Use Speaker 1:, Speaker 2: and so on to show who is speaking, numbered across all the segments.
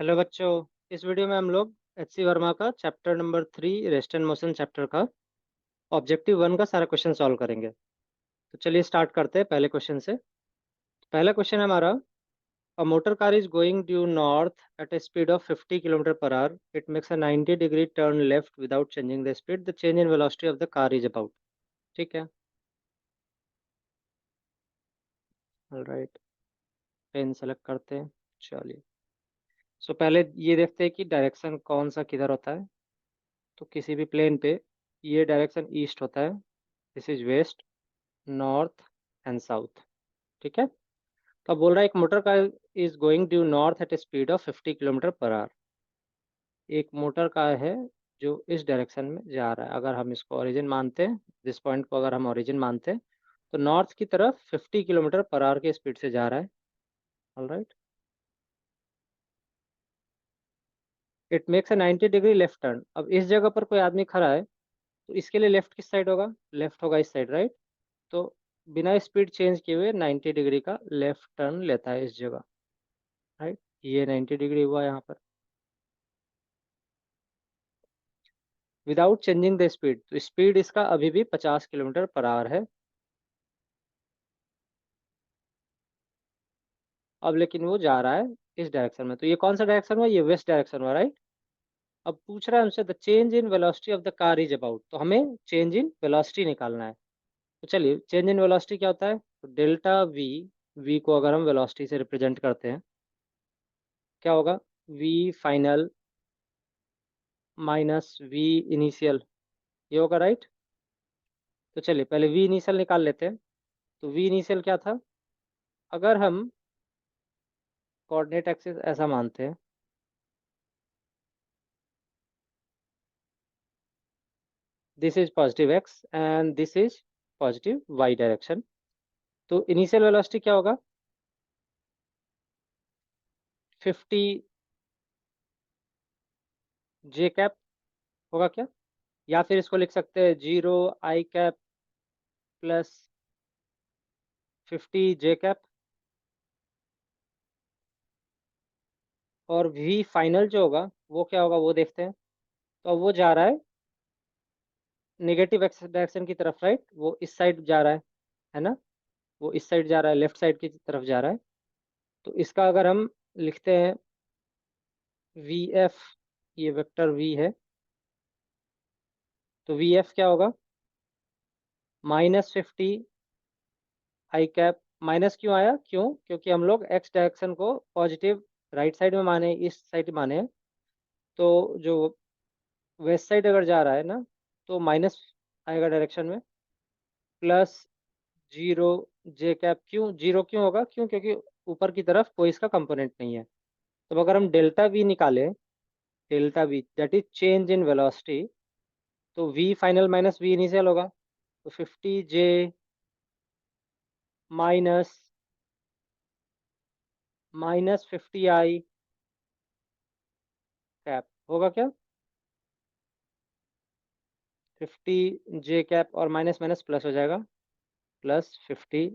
Speaker 1: Hello बच्चों। इस video में हम लोग एच सी वर्मा का chapter number 3 rest and motion chapter का ऑब्जेक्टिव 1 का सारा क्वेश्चन सॉल्व करेंगे। तो चलिए स्टार्ट करते हैं पहले क्वेश्चन से। पहला क्वेश्चन है हमारा, a motor car is going due north at a speed of 50 kilometre per hour. It makes a 90 degree turn left without changing the speed. The change in velocity of the car is about. ठीक है, alright, pen select करते हैं। चलिए, सो पहले ये देखते हैं कि डायरेक्शन कौन सा किधर होता है। तो किसी भी प्लेन पे ये डायरेक्शन ईस्ट होता है, this is west, north and south. ठीक है, तो अब बोल रहा है एक motor car is going due north at a speed of 50 kilometre per hour. एक मोटर कार है जो इस डायरेक्शन में जा रहा है। अगर हम इसको ओरिजिन मानते हैं, दिस पॉइंट को अगर हम ओरिजिन मानते हैं, तो नॉर्थ की तरफ 50 किलोमीटर पर आवर के स्पीड से जा रहा है। Alright, it makes a 90 degree left turn. अब इस जगह पर कोई आदमी खड़ा है, तो इसके लिए लेफ्ट किस साइड होगा? लेफ्ट होगा इस साइड, राइट। तो बिना स्पीड चेंज किए हुए 90 डिग्री का लेफ्ट टर्न लेता है इस जगह, राइट। ये 90 डिग्री हुआ यहाँ पर विदाउट चेंजिंग द स्पीड। तो स्पीड इसका अभी भी 50 किलोमीटर पर आवर है। अब लेकिन वो जा रहा है इस डायरेक्शन में। तो ये कौन सा डायरेक्शन हुआ? ये वेस्ट डायरेक्शन हुआ, राइट। अब पूछ रहा है हमसे the change in velocity of the car is about. तो हमें चेंज इन वेलोसिटी निकालना है। तो चलिए, चेंज इन वेलोसिटी क्या होता है? तो डेल्टा वी, वी को अगर हम वेलोसिटी से रिप्रेजेंट करते हैं, क्या होगा? V final minus v initial, ये होगा, राइट। तो चलिए पहले वी इनिशियल निकाल लेते हैं। तो वी इनिशियल क्या था? अगर हम कोऑर्डिनेट एक्सिस ऐसा मानते हैं, this is positive x and this is positive y direction. तो इनिशियल वेलोसिटी क्या होगा? 50 जे कैप होगा क्या? या फिर इसको लिख सकते हैं 0 आई कैप प्लस 50 जे कैप। और वी फाइनल जो होगा वो क्या होगा, वो देखते हैं। तो अब वो जा रहा है नेगेटिव एक्स डायरेक्शन की तरफ, राइट। वो इस साइड जा रहा है ना। वो इस साइड जा रहा है, लेफ्ट साइड की तरफ जा रहा है। तो इसका अगर हम लिखते हैं वी एफ, ये वेक्टर वी है, तो वी एफ क्या होगा? -50 आई कैप। माइनस क्यों आया? क्योंकि हम लोग एक्स डायरेक्शन को पॉजिटिव राइट साइड में माने, इस साइड माने। तो जो वेस्ट साइड अगर जा रहा है ना, तो माइनस आएगा डायरेक्शन में, प्लस 0 जे कैप। क्यों जीरो क्यों होगा? क्योंकि ऊपर की तरफ कोई इसका कंपोनेंट नहीं है। तो अगर हम डेल्टा वी निकालें, delta v that is change in velocity, तो v final minus v initial होगा। तो 50 जे माइनस 50 आई कैप होगा क्या? 50 जे कैप और माइनस माइनस प्लस हो जाएगा, प्लस 50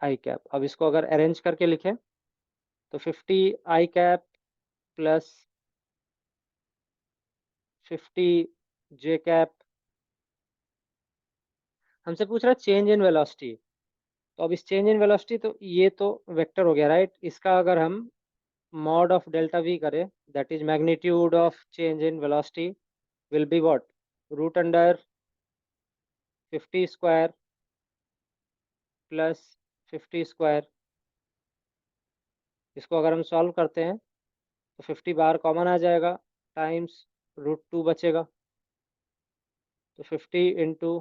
Speaker 1: आई कैप। अब इसको अगर अरेंज करके लिखें, तो 50 आई कैप प्लस 50 जे कैप। हमसे पूछ रहा है चेंज इन वेलोसिटी। तो अब इस चेंज इन वेलोसिटी, तो ये तो वेक्टर हो गया, राइट। इसका अगर हम मॉड ऑफ डेल्टा वी करें, that is magnitude of change in velocity will be what? Root under 50 square plus 50 square. इसको अगर हम सॉल्व करते हैं, तो 50 बाहर कॉमन आ जाएगा, टाइम्स √2 बचेगा। तो 50 into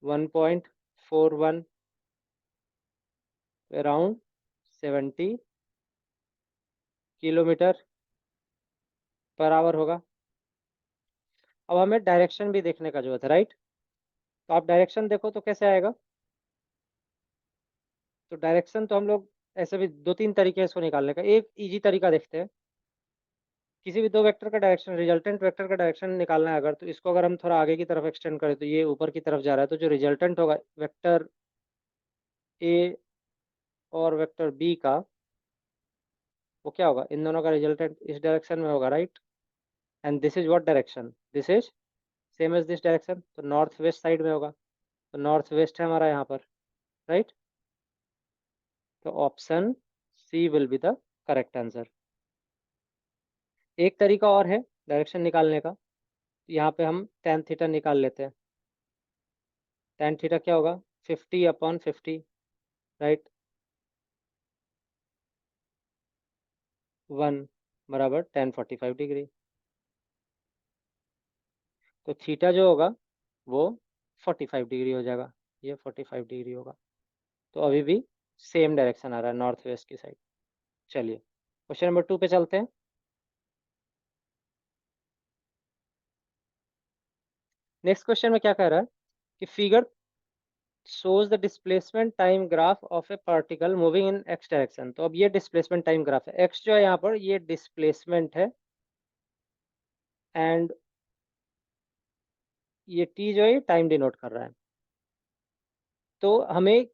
Speaker 1: 1.41, around 70 kilometre per our होगा। अब हमें डायरेक्शन भी देखने का जरूरत है, राइट। तो आप डायरेक्शन देखो तो कैसे आएगा? तो डायरेक्शन तो हम लोग ऐसे भी दो तीन तरीके हैं इसको निकालने का। एक इजी तरीका देखते हैं। किसी भी दो वेक्टर का डायरेक्शन, रिजल्टेंट वेक्टर का डायरेक्शन निकालना है अगर, तो इसको अगर हम थोड़ा आगे की तरफ एक्सटेंड करें, तो ये ऊपर की तरफ जा रहा है। तो जो रिजल्टेंट होगा वेक्टर ए और वेक्टर बी का, वो क्या होगा, इन दोनों का रिजल्टेंट इस डायरेक्शन में होगा, right. And this is what direction, this is same as this direction, तो नॉर्थ वेस्ट साइड में होगा, तो नॉर्थ वेस्ट है हमारा यहाँ पर, राइट। तो option c will be the correct answer. एक तरीका और है डायरेक्शन निकालने का, यहाँ पे हम tan थीटा निकाल लेते हैं। tan थीटा क्या होगा, 50/50, राइट, 1 बराबर tan45 डिग्री। तो थीटा जो होगा वो 45 डिग्री हो जाएगा, ये 45 डिग्री होगा। तो अभी भी सेम डायरेक्शन आ रहा है, नॉर्थ वेस्ट की साइड। चलिए क्वेश्चन नंबर 2 पे चलते हैं। नेक्स्ट क्वेश्चन में क्या कह रहा है कि figure shows the displacement time graph of a particle moving in x direction. तो अब ये डिस्प्लेसमेंट टाइम ग्राफ है, x जो है यहाँ पर ये डिस्प्लेसमेंट है, एंड ये t जो है टाइम डिनोट कर रहा है। तो हमें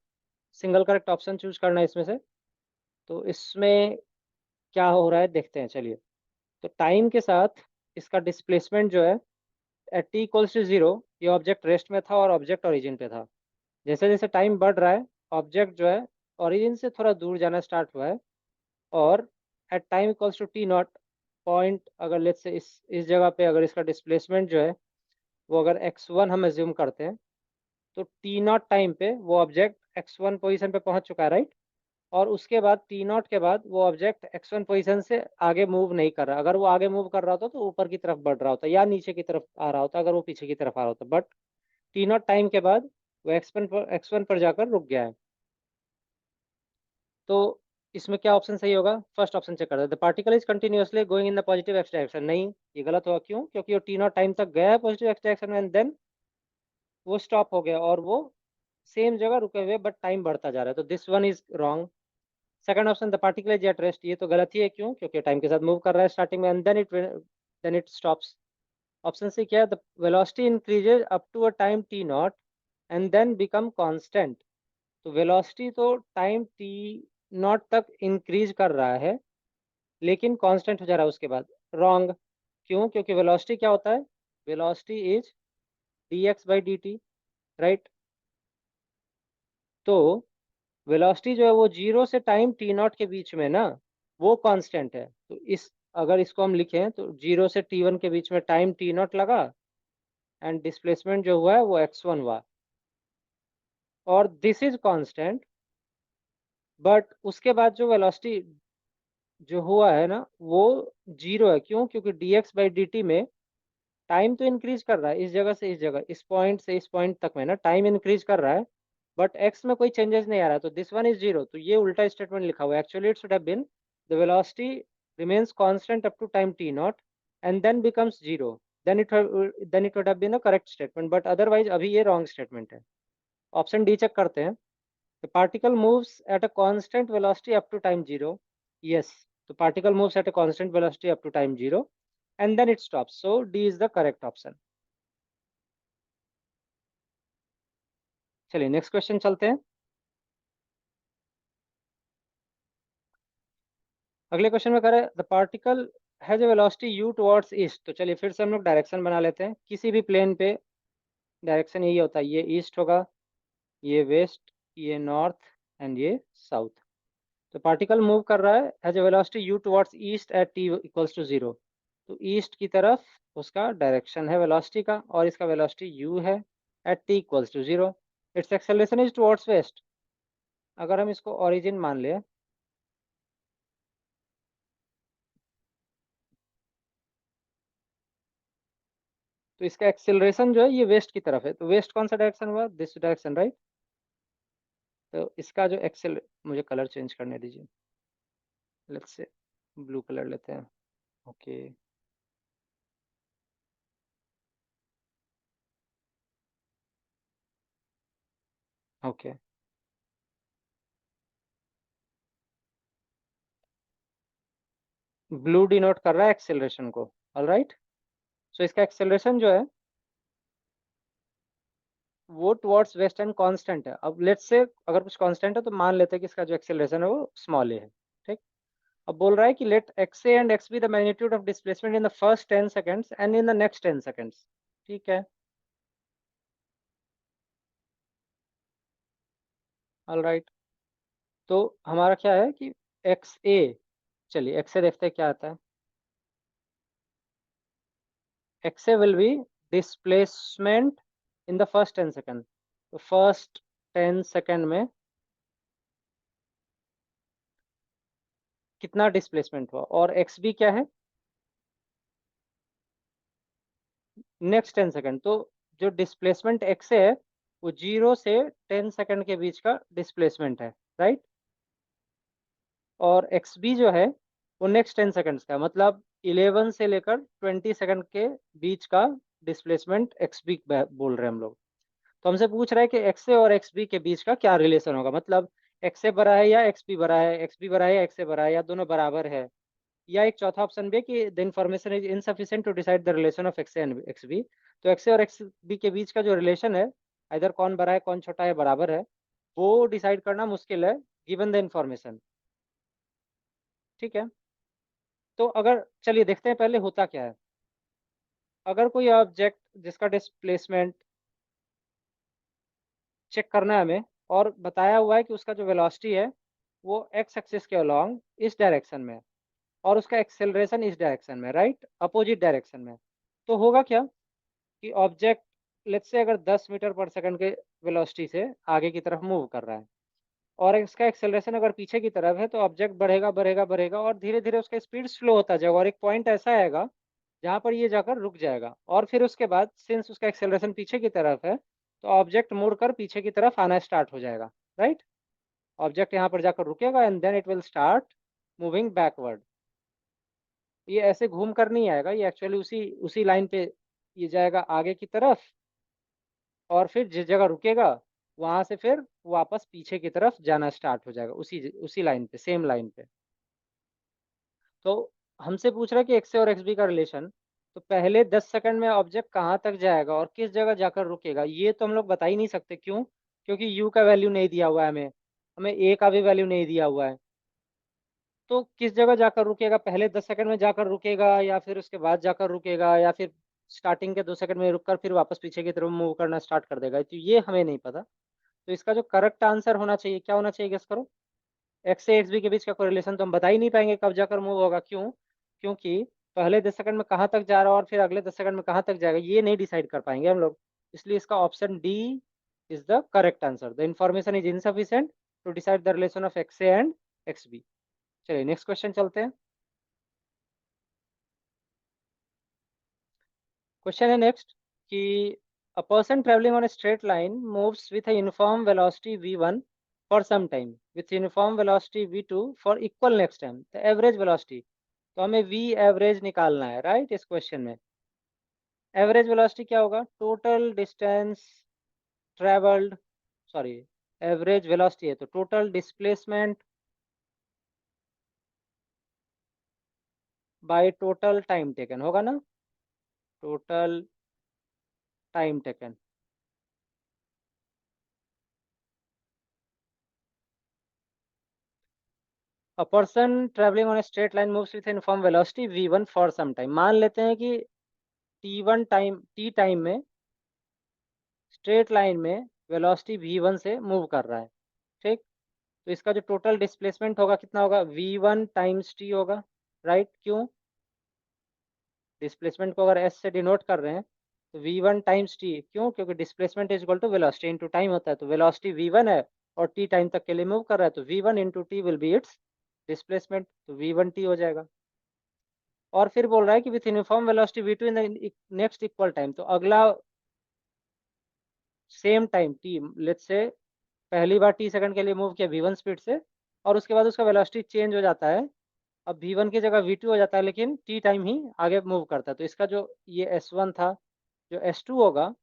Speaker 1: सिंगल करेक्ट ऑप्शन चूज करना है इसमें से। तो इसमें क्या हो रहा है देखते हैं, चलिए। तो टाइम के साथ इसका डिस्प्लेसमेंट जो है एट टी इक्वल्स टू 0, ये ऑब्जेक्ट रेस्ट में था और ऑब्जेक्ट ओरिजिन पे था। जैसे जैसे टाइम बढ़ रहा है, ऑब्जेक्ट जो है ओरिजिन से थोड़ा दूर जाना स्टार्ट हुआ है, और at time equals to t not point, अगर लेट्स से इस जगह पे अगर इसका डिस्प्लेसमेंट जो है वो अगर x1 हम एज्यूम करते हैं, तो टी नॉट टाइम पे वो ऑब्जेक्ट x1 पोजीशन पे पहुंच चुका है, राइट। और उसके बाद टी नॉट के बाद वो ऑब्जेक्ट x1 पोजीशन से आगे मूव नहीं कर रहा। अगर वो आगे मूव कर रहा होता तो ऊपर की तरफ बढ़ रहा होता या नीचे की तरफ आ रहा होता, अगर वो पीछे की तरफ आ रहा होता, बट टी नॉट टाइम के बाद वो x1 पर जाकर रुक गया है। तो इसमें क्या ऑप्शन सही होगा, फर्स्ट ऑप्शन चेक करते हैं, the particle is continuously going in the positive x direction. नहीं, ये गलत होगा, क्यों, क्योंकि वो टी नॉट टाइम तक गया है पॉजिटिव एक्स डायरेक्शन में, एंड देन वो स्टॉप हो गया और वो सेम जगह रुके हुए, बट टाइम बढ़ता जा रहा है, तो this one is wrong. Second option, the particle is at rest, ये तो गलत ही है, क्यों, क्योंकि टाइम के साथ मूव कर रहा है स्टार्टिंग में, and then it stops. Option c क्या है, the velocity increases up to a time t not and then become constant. तो वेलोसिटी तो टाइम टी नॉट तक इंक्रीज कर रहा है, लेकिन कांस्टेंट हो जा रहा है उसके बाद। रॉन्ग, क्यों, क्योंकि वेलोसिटी क्या होता है, वेलोसिटी इज dx/dt, राइट। तो वेलोसिटी जो है वो 0 से टाइम टी नॉट के बीच में ना, वो कांस्टेंट है। तो इस अगर इसको हम लिखें तो 0 से t1 के बीच में टाइम टी नॉट लगा, एंड डिस्प्लेसमेंट जो हुआ है वो x1 हुआ, और दिस इज कांस्टेंट। बट उसके बाद जो वेलोसिटी जो हुआ है ना वो 0 है, क्यों, क्योंकि dx/dt में टाइम तो इंक्रीज कर रहा है, इस जगह से इस जगह, इस पॉइंट से इस पॉइंट तक में ना टाइम इंक्रीज कर रहा है, बट एक्स में कोई चेंजेस नहीं आ रहा है, तो दिस वन इज 0। तो ये उल्टा स्टेटमेंट लिखा हुआ है, actually it should have been the velocity remains constant up to time t not and then becomes 0, then it would have been a correct statement, but otherwise अभी ये wrong statement है। Option d check करते हैं, the particle moves at a constant velocity up to time 0। Yes, the particle moves at a constant velocity up to time 0 and then it stops, so D is the correct option। चलिए next question चलते हैं। अगले question में कह रहे हैं the particle has a velocity u towards east. तो चलिए फिर से हम लोग डायरेक्शन बना लेते हैं, किसी भी प्लेन पे डायरेक्शन यही होता है, ये ईस्ट होगा, ये वेस्ट, ये नॉर्थ, एंड ये साउथ। तो पार्टिकल मूव कर रहा है has a velocity u towards east at t equals to 0। तो ईस्ट की तरफ उसका डायरेक्शन है वेलोसिटी का, और इसका वेलोसिटी u है at t equals to 0। Its acceleration is towards west. अगर हम इसको ओरिजिन मान ले, तो इसका एक्सेलरेशन जो है ये वेस्ट की तरफ है, तो वेस्ट कौन सा डायरेक्शन हुआ, दिस डायरेक्शन, राइट। तो इसका जो एक्सेल, मुझे कलर चेंज करने दीजिए, लेट्स से ब्लू कलर लेते हैं। ओके, ओके, ब्लू डिनोट कर रहा है एक्सेलरेशन को, ऑलराइट। सो इसका एक्सेलरेशन जो है वो टुवर्ड्स वेस्ट एंड कांस्टेंट है। अब लेट्स से अगर कुछ कांस्टेंट है तो मान लेते हैं कि इसका जो एक्सेलरेशन है वो स्मॉल ए है, ठीक। अब बोल रहा है कि let x a and x b the magnitude of displacement in the first 10 seconds and in the next 10 seconds. ठीक है, ऑलराइट। तो हमारा क्या है कि एक्स ए, चलिए एक्स ए देखते हैं क्या आता है। X A will B displacement in the first 10 second. तो फर्स्ट 10 सेकंड में कितना डिस्प्लेसमेंट हुआ, और एक्स बी क्या है, नेक्स्ट 10 सेकंड। तो जो डिस्प्लेसमेंट एक्स है वो 0 से 10 सेकंड के बीच का डिस्प्लेसमेंट है, राइट। और एक्स बी जो है वो नेक्स्ट 10 सेकंड्स का, मतलब 11 से लेकर 20 सेकंड के बीच का डिस्प्लेसमेंट एक्स बी बोल रहे हैं हम लोग। तो हमसे पूछ रहा है कि एक्स ए और एक्स बी के बीच का क्या रिलेशन होगा, मतलब एक्स ए बड़ा है या एक्स बी बड़ा है, एक्स बी बड़ा है या एक्स ए बड़ा है, या दोनों बराबर है। या एक चौथा ऑप्शन भी है कि the information is insufficient to decide the relation of x a and x b. तो एक्स ए और एक्स बी के बीच का जो रिलेशन है, इधर कौन बड़ा है कौन छोटा है बराबर है, वो डिसाइड करना मुश्किल है गिवन द इन्फॉर्मेशन। ठीक है, तो अगर चलिए देखते हैं पहले होता क्या है। अगर कोई ऑब्जेक्ट जिसका डिस्प्लेसमेंट चेक करना है हमें, और बताया हुआ है कि उसका जो वेलोसिटी है वो एक्स एक्सिस के अलोंग इस डायरेक्शन में है, और उसका एक्सेलरेशन इस डायरेक्शन में, राइट, अपोजिट डायरेक्शन में। तो होगा क्या कि ऑब्जेक्ट लेट्स से अगर 10 मीटर पर सेकंड के वेलोसिटी से आगे की तरफ मूव कर रहा है, और इसका एक्सेलरेशन अगर पीछे की तरफ है, तो ऑब्जेक्ट बढ़ेगा बढ़ेगा बढ़ेगा और धीरे धीरे उसका स्पीड स्लो होता जाएगा, और एक पॉइंट ऐसा आएगा जहाँ पर ये जाकर रुक जाएगा। और फिर उसके बाद सिंस उसका एक्सेलरेशन पीछे की तरफ है, तो ऑब्जेक्ट मुड़कर पीछे की तरफ आना स्टार्ट हो जाएगा, राइट। ऑब्जेक्ट यहाँ पर जाकर रुकेगा and then it will start moving backward. ये ऐसे घूम कर नहीं आएगा, ये एक्चुअली उसी उसी लाइन पे ये जाएगा आगे की तरफ, और फिर जिस जगह रुकेगा वहां से फिर वापस पीछे की तरफ जाना स्टार्ट हो जाएगा, उसी उसी लाइन पे, सेम लाइन पे। तो हमसे पूछ रहा है कि एक्स ए और एक्स बी का रिलेशन। तो पहले 10 सेकंड में ऑब्जेक्ट कहाँ तक जाएगा और किस जगह जाकर रुकेगा, ये तो हम लोग बता ही नहीं सकते। क्यों? क्योंकि यू का वैल्यू नहीं दिया हुआ है हमें, हमें ए का भी वैल्यू नहीं दिया हुआ है। तो किस जगह जाकर रुकेगा, पहले 10 सेकंड में जाकर रुकेगा, या फिर उसके बाद जाकर रुकेगा, या फिर स्टार्टिंग के 2 सेकंड में रुककर फिर वापस पीछे की तरफ मूव करना स्टार्ट कर देगा, तो ये हमें नहीं पता। तो इसका जो करेक्ट आंसर होना चाहिए, क्या होना चाहिए, गेस करो। एक्स से एक्स बी के बीच का कोरिलेशन तो हम बता ही नहीं पाएंगे कब जाकर मूव होगा। क्यों? क्योंकि पहले 10 सेकंड में कहाँ तक जा रहा है और फिर अगले 10 सेकंड में कहाँ तक जाएगा, ये नहीं डिसाइड कर पाएंगे हम लोग। इसलिए इसका option d is the correct answer. The information is insufficient to decide the relation of x a and x b. चलिए नेक्स्ट क्वेश्चन चलते हैं। क्वेश्चन है नेक्स्ट कि a person traveling on a straight line moves with a uniform velocity v1 for some time with uniform velocity v2 for equal next time the average velocity। तो हमें v average निकालना है, right. इस question में average velocity क्या होगा, total distance travelled, sorry, average velocity है तो total displacement by total time taken होगा ना, total time taken. A person traveling on a straight line moves with uniform velocity v1 for some time। मान लेते हैं कि t1 टाइम, t टाइम में straight line में वेलोसिटी v1 से move कर रहा है, ठीक। तो इसका जो टोटल डिस्प्लेसमेंट होगा कितना होगा, v1 टाइम्स t होगा, राइट। क्यों? डिस्प्लेसमेंट को अगर s से डिनोट कर रहे हैं तो v1 टाइम्स t, क्यों? क्योंकि displacement is equal to velocity into time होता है। तो वेलोसिटी v1 है और t टाइम तक के लिए मूव कर रहा है, तो v1 into T will be it's displacement, तो v1t हो जाएगा। और फिर बोल रहा है कि with uniform velocity v2 in the next equal time, तो अगला same time t, let's say पहली बार t सेकंड के लिए मूव किया v1 स्पीड से, और उसके बाद उसका वेलोसिटी चेंज हो जाता है, अब v1 की जगह v2 हो जाता है, लेकिन t टाइम ही आगे मूव करता है। तो इसका जो ये s1 था, जो s2 होगा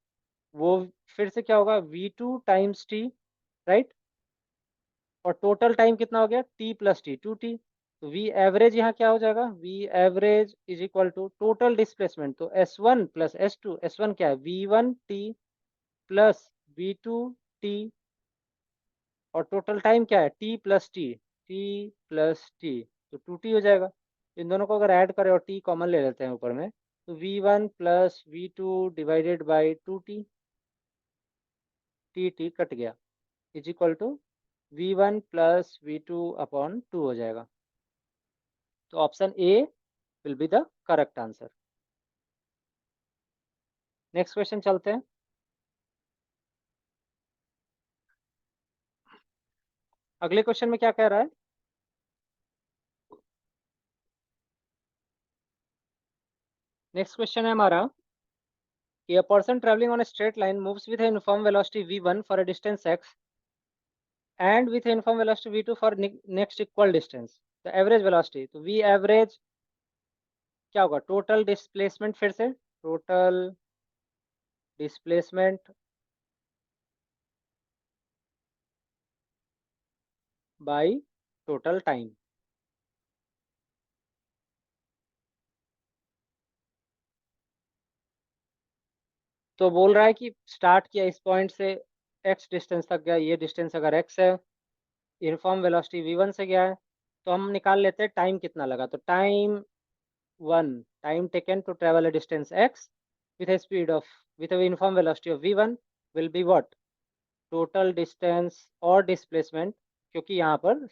Speaker 1: वो फिर से क्या होगा, v2 टाइम्स t, राइट। और टोटल टाइम कितना हो गया, t प्लस टी, 2t। तो v एवरेज यहाँ क्या हो जाएगा, v average is equal to total displacement, तो s1 प्लस s2, s1 क्या है v1t प्लस v2t, और टोटल टाइम क्या है t plus T, t plus T. तो 2t हो जाएगा। इन दोनों को अगर ऐड करें और t कॉमन ले लेते हैं ऊपर में, तो v1 plus v2 divided by 2t, t cut गया, is equal to v1 plus v2 upon 2 हो जाएगा। तो option A will be the correct answer. Next question चलते हैं। अगले क्वेश्चन में क्या कह रहा है? नेक्स्ट क्वेश्चन है हमारा कि a person traveling on a straight line moves with a uniform velocity v1 for a distance x and with a uniform velocity v2 for next equal distance, the average velocity, तो v average क्या होगा? Total displacement, फिर से total displacement by total time. तो बोल रहा है कि स्टार्ट किया इस पॉइंट से x डिस्टेंस तक गया, ये डिस्टेंस अगर x है, यूनिफॉर्म वेलोसिटी v1 से गया है, तो हम निकाल लेते हैं टाइम कितना लगा। तो time taken to travel a distance x with a speed of with a uniform velocity of v1 will be what? Total distance और डिस्प्लेसमेंट, क्योंकि यहाँ पर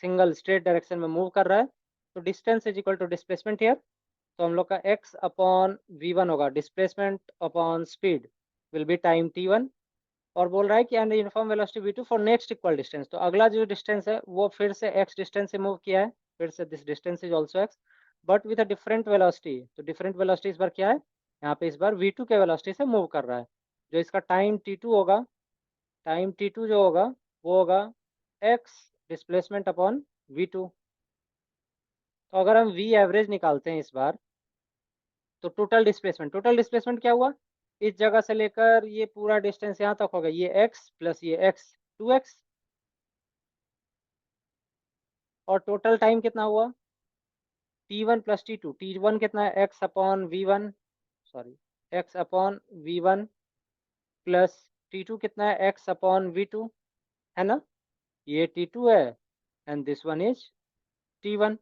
Speaker 1: सिंगल स्ट्रेट डायरेक्शन में मूव कर रहा है, तो distance is equal to displacement here. तो हम लोग का x अपॉन v1 होगा displacement upon speed will be time t1। और बोल रहा है कि and uniform velocity v2 for next equal distance, तो अगला जो डिस्टेंस है वो फिर से x डिस्टेंस से मूव किया है, फिर से this distance is also x but with a different velocity. तो डिफरेंट वेलोसिटी इस बार क्या है? यहाँ पे इस बार v2 के वेलोसिटी से मूव कर रहा है। जो इसका टाइम t2 होगा, टाइम t2 जो होगा वो होगा x डिस्प्लेसमेंट अपॉन v2। तो अगर हम v एवरेज निकालते हैं इस बार, तो टोटल डिस्प्लेसमेंट क्या हुआ? इस जगह से लेकर ये पूरा डिस्टेंस यहाँ तक होगा, ये x प्लस ये x 2x, और टोटल टाइम कितना हुआ? t1 प्लस t2, t1 कितना है? x upon v1, sorry x upon v1 plus t2 कितना है? x अपॉन v2, है ना? ये t2 है and this one is t1।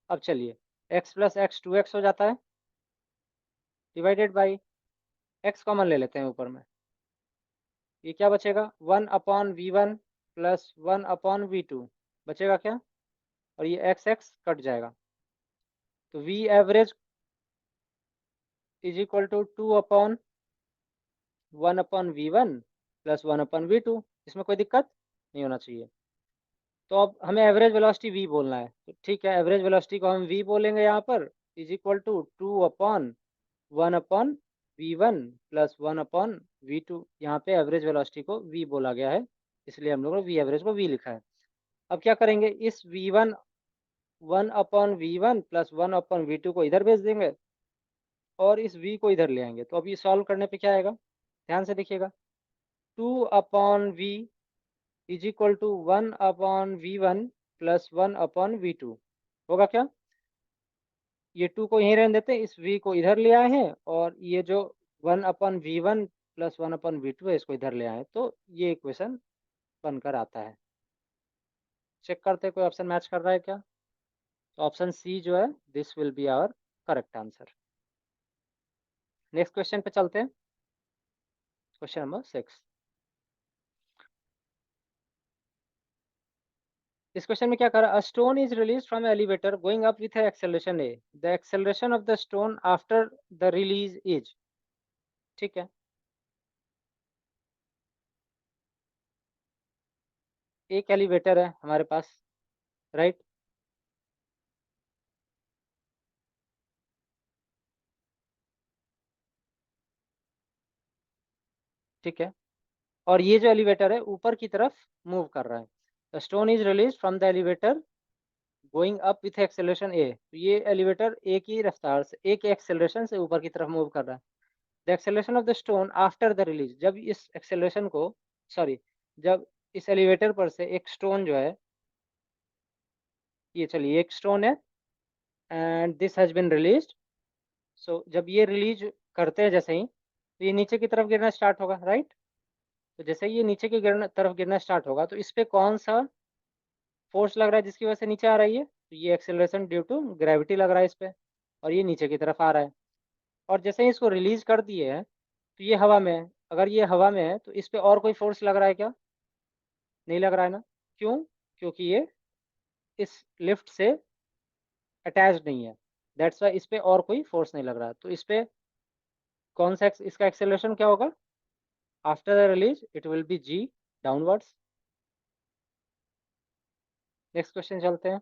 Speaker 1: अब चलिए x प्लस x 2x हो जाता है डिवाइडेड बाई x कॉमन ले लेते हैं ऊपर में, ये क्या बचेगा? 1 upon v1 plus 1 upon v2 बचेगा क्या? और ये x कट जाएगा, तो v average is equal to 2 upon 1 upon v1 plus 1 upon v2। इसमें कोई दिक्कत नहीं होना चाहिए। तो अब हमें एवरेज वेलोसिटी v बोलना है, तो ठीक है, एवरेज वेलोसिटी को हम v बोलेंगे यहाँ पर, is equal to 2 upon 1 upon v1 plus 1 upon v2। यहाँ पे एवरेज वेलोसिटी को v बोला गया है, इसलिए हम लोगों ने v एवरेज को v लिखा है। अब क्या करेंगे? इस v1 1 upon v1 plus 1 upon v2 को इधर भेज देंगे और इस v को इधर ले आएंगे। तो अब ये सॉल्व करने पे क्या आएगा? ध्यान से देखिएगा, 2 upon v is equal to 1 upon v1 plus 1 upon v2 होगा क्या? ये 2 को यहीं रहने देते हैं, इस v को इधर ले आए हैं, और ये जो 1 upon v1 plus 1 upon v2 है इसको इधर ले आए हैं, तो ये इक्वेशन बनकर आता है। चेक करते हैं कोई ऑप्शन मैच कर रहा है क्या? तो ऑप्शन सी जो है this will be our correct answer. Next question पे चलते हैं, क्वेश्चन नंबर 6। इस क्वेश्चन में क्या कर रहा है? A stone is release from elevator going up with acceleration A, the acceleration of the stone after the release is, ठीक है, एक एलिवेटर है हमारे पास, राइट, ठीक है, और ये जो एलिवेटर है ऊपर की तरफ मूव कर रहा है। The stone is release from the elevator going up with acceleration a, तो ये एलिवेटर एक ही रफ्तार से, एक एक्सेलरेशन से ऊपर की तरफ मूव कर रहा है। The acceleration of the stone after the release, जब इस एक्सेलरेशन को, सॉरी, जब इस एलिवेटर पर से एक स्टोन जो है, ये चलिए एक स्टोन है and this has been released, so जब ये रिलीज करते हैं जैसे ही, तो ये नीचे की तरफ गिरना स्टार्ट होगा, राइट। तो जैसे ही ये नीचे की तरफ गिरना स्टार्ट होगा, तो इस पे कौन सा फोर्स लग रहा है जिसकी वजह से नीचे आ रही है, तो ये एक्सेलरेशन ड्यू टू ग्रेविटी लग रहा है इस पे, और ये नीचे की तरफ आ रहा है। और जैसे ही इसको रिलीज कर दिए है, तो ये हवा में है। अगर ये हवा में है तो इस पे और कोई फोर्स लग रहा है क्या? नहीं लग रहा है ना। क्यों? क्योंकि ये इस लिफ्ट से अटैच नहीं है। दैट्स वाई इस पे और कोई फोर्स नहीं लग रहा है। तो इस पे कौन सा इसका एक्सेलरेशन क्या होगा? After the release it will be g downwards. Next question चलते हैं।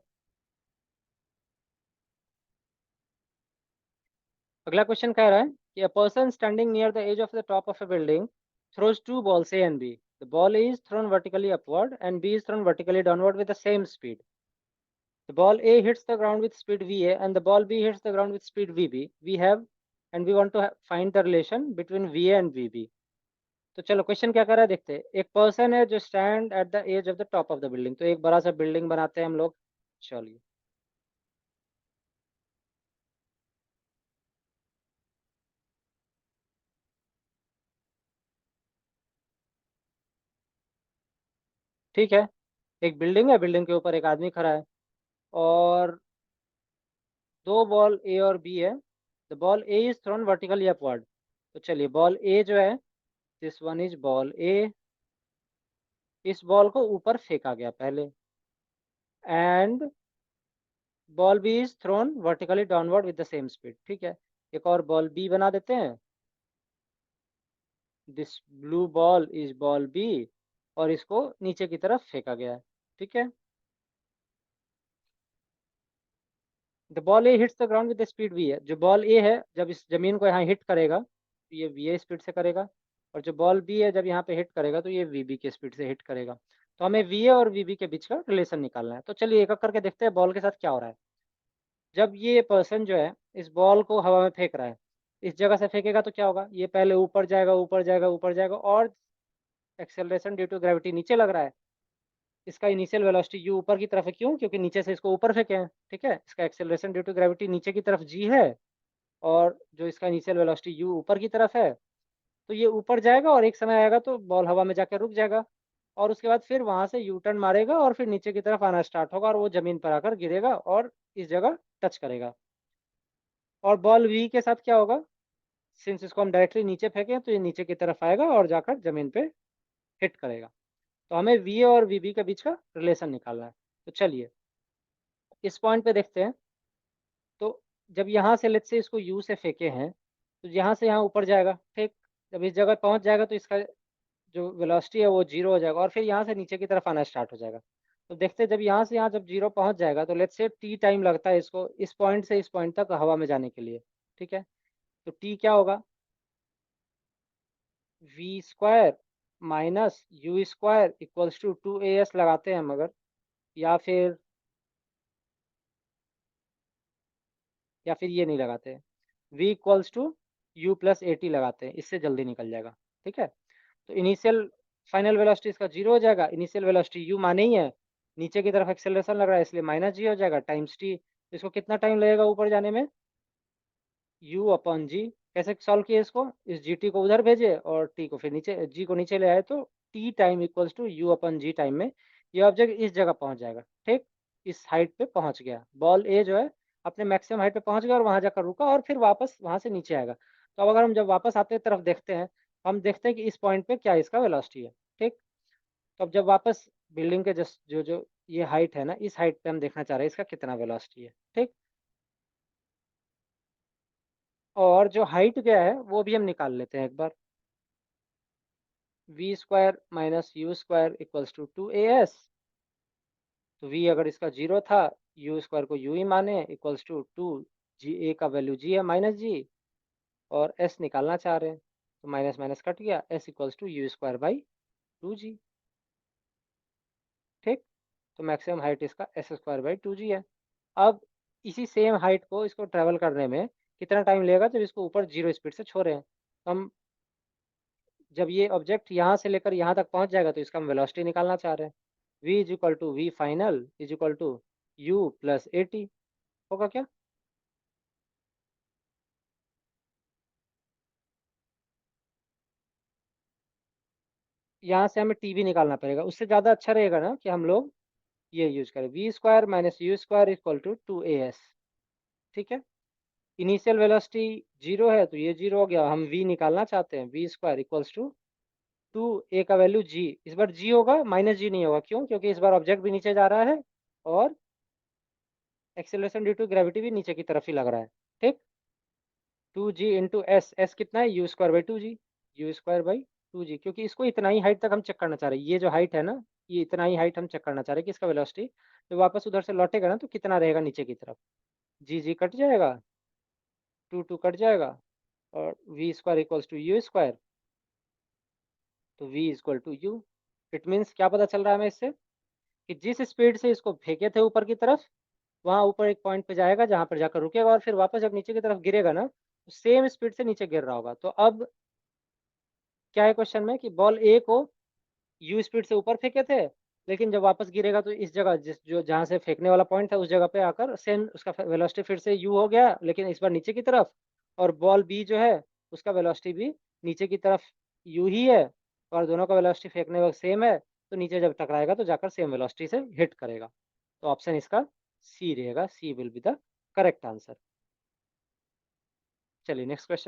Speaker 1: अगला क्वेश्चन कह रहा है कि a person standing near the edge of the top of a building throws two balls A and B. The ball A is thrown vertically upward and B is thrown vertically downward with the same speed. The ball A hits the ground with speed VA and the ball B hits the ground with speed VB. We want to find the relation between VA and VB. तो चलो question क्या कर रहा है देखते हैं। एक person है जो stand at the edge of the top of the building, तो एक बड़ा सा बिल्डिंग बनाते हैं हम लोग। चलिए, ठीक है। एक बिल्डिंग है, बिल्डिंग के ऊपर एक आदमी खड़ा है, और दो बॉल ए और बी है। The ball A is thrown vertically upward. तो चलिए, बॉल ए जो है, this one is ball A, इस बॉल को ऊपर फेंका गया पहले, and ball B is thrown vertically downward with the same speed. ठीक है, एक और बॉल बी बना देते हैं। This blue ball is ball B, और इसको नीचे की तरफ फेंका गया है। ठीक है, the ball A hits the ground with the speed v है। जो बॉल ए है जब इस जमीन को यहाँ हिट करेगा तो ये वी ए स्पीड से करेगा, और जो बॉल बी है जब यहाँ पे हिट करेगा तो ये वी बी के स्पीड से हिट करेगा। तो हमें वी ए और वी बी के बीच का रिलेशन निकालना है। तो चलिए एक एक करके देखते हैं बॉल के साथ क्या हो रहा है। जब ये पर्सन जो है इस बॉल को हवा में फेंक रहा है, इस जगह से फेंकेगा तो क्या होगा? ये पहले ऊपर जाएगा, ऊपर जाएगा, ऊपर जाएगा, और एक्सेलरेशन ड्यू टू ग्रेविटी नीचे लग रहा है। इसका इनिशियल वेलोसिटी यू ऊपर की तरफ है। क्यों? क्योंकि नीचे से इसको ऊपर फेंके हैं। ठीक है, इसका एक्सेलरेशन ड्यू टू ग्रेविटी नीचे की तरफ जी है, और जो इसका इनिशियल वेलोसिटी यू ऊपर की तरफ है। तो ये ऊपर जाएगा और एक समय आएगा तो बॉल हवा में जाकर रुक जाएगा, और उसके बाद फिर वहां से यू टर्न मारेगा और फिर नीचे की तरफ आना स्टार्ट होगा, और वो जमीन पर आकर गिरेगा और इस जगह टच करेगा। और बॉल वी के साथ क्या होगा? सिंस इसको हम डायरेक्टली नीचे फेंके तो ये नीचे की तरफ आएगा और जाकर जमीन पे हिट करेगा। तो हमें वी और वीबी के बीच का रिलेशन निकालना है। तो चलिए इस पॉइंट पे देखते हैं। तो जब यहाँ से लेट्स से इसको यू से फेंके हैं, तो यहाँ से यहाँ ऊपर जाएगा। ठीक, जब इस जगह पहुंच जाएगा तो इसका जो वेलोसिटी है वो जीरो हो जाएगा, और फिर यहाँ से नीचे की तरफ आना स्टार्ट हो जाएगा। तो देखते हैं, जब यहाँ से यहाँ जब जीरो पहुंच जाएगा तो लेट्स से टी टाइम लगता है इसको इस पॉइंट से इस पॉइंट तक हवा में जाने के लिए। ठीक है, तो टी क्या होगा? V square minus u square equals to 2 AS लगाते हैं हम अगर, या फिर ये नहीं लगाते हैं। v equals to u plus a t लगाते हैं, इससे जल्दी निकल जाएगा। ठीक है, तो इनिशियल फाइनल वेलोसिटी इसका जीरो हो जाएगा। इनिशियल वेलोसिटी यू माने ही है, नीचे की तरफ एक्सेलरेशन लग रहा है इसलिए माइनस जी हो जाएगा टाइम्स टी। इसको कितना टाइम लगेगा ऊपर जाने में? यू अपॉन जी। कैसे सॉल्व किए इसको? इस जी टी को उधर भेजे और टी को फिर नीचे, जी को नीचे ले आए, तो t time equals to u upon g time में ये ऑब्जेक्ट इस जगह पहुंच जाएगा। ठीक, इस हाइट पे पहुंच गया बॉल ए जो है, अपने मैक्सिमम हाइट पे पहुंच गया और वहां जाकर रुका और फिर वापस वहां से नीचे आएगा। तो अब अगर हम जब वापस आते तरफ देखते हैं, हम देखते हैं कि इस पॉइंट पे क्या इसका वेलोसिटी है। ठीक, तो अब जब वापस बिल्डिंग के जस्ट जो जो ये हाइट है ना, इस हाइट पे हम देखना चाह रहे हैं इसका कितना वेलोसिटी है। ठीक, और जो हाइट क्या है वो भी हम निकाल लेते हैं एक बार। V square minus u square equals to 2 AS। तो वी अगर इसका जीरो था, यू स्क्वायर को यू ही माने, इक्वल्स टू 2 जी, ए का वैल्यू जी है माइनस जी, और एस निकालना चाह रहे हैं तो माइनस माइनस कट गया, s equals to u square by 2 g. ठीक, तो मैक्सिमम हाइट इसका एस स्क्वायर बाई 2 जी है। अब इसी सेम हाइट को इसको ट्रेवल करने में कितना टाइम लगेगा जब इसको ऊपर जीरो स्पीड से छोड़े हैं? तो हम जब ये ऑब्जेक्ट यहाँ से लेकर यहाँ तक पहुँच जाएगा तो इसका हम वेलोसिटी निकालना चाह रहे हैं। v is equal to v final is equal to u plus a t, होगा क्या? यहाँ से हमें टी भी निकालना पड़ेगा। उससे ज़्यादा अच्छा रहेगा ना कि हम लोग ये यूज करें, v square minus u square equal to 2as। ठीक है, इनिशियल वेलोसिटी 0 है तो ये 0 हो गया, हम v निकालना चाहते हैं, we square equals to 2a का वैल्यू g, इस बार g होगा, माइनस g नहीं होगा, क्यों? क्योंकि इस बार ऑब्जेक्ट भी नीचे जा रहा है और एक्सेलरेशन ड्यू टू ग्रेविटी भी नीचे की तरफ ही लग रहा है। ठीक, 2g इंटू एस, एस कितना है? You square by 2g, you square by 2g, क्योंकि इसको इतना ही हाइट तक हम चेक करना चाह रहे हैं, ये जो हाइट है ना, ये इतना ही हाइट हम चेक करना चाह रहे हैं कि इसका वेलोसिटी जब वापस उधर से लौटेगा ना तो कितना रहेगा नीचे की तरफ। जी जी कट जाएगा, 2 कट जाएगा, और v square equals to u square, तो v equal to u. It means क्या पता चल रहा है हमें इससे, कि जिस स्पीड से इसको फेंके थे ऊपर की तरफ, वहां ऊपर एक पॉइंट पे जाएगा जहां पर जाकर रुकेगा, और फिर वापस जब नीचे की तरफ गिरेगा ना तो सेम स्पीड से नीचे गिर रहा होगा। तो अब क्या है क्वेश्चन में, कि बॉल ए को यू स्पीड से ऊपर फेंके थे, लेकिन जब वापस गिरेगा तो इस जगह, जिस जो जहाँ से फेंकने वाला पॉइंट था उस जगह पे आकर सेम उसका वेलोसिटी फिर से यू हो गया, लेकिन इस बार नीचे की तरफ, और बॉल बी जो है उसका वेलोसिटी भी नीचे की तरफ यू ही है, और दोनों का वेलोसिटी फेंकने वक्त सेम है, तो नीचे जब टकराएगा तो जाकर सेम वेलोसिटी से हिट करेगा। तो ऑप्शन इसका सी रहेगा, C will be the correct answer. चलिए नेक्स्ट क्वेश्चन।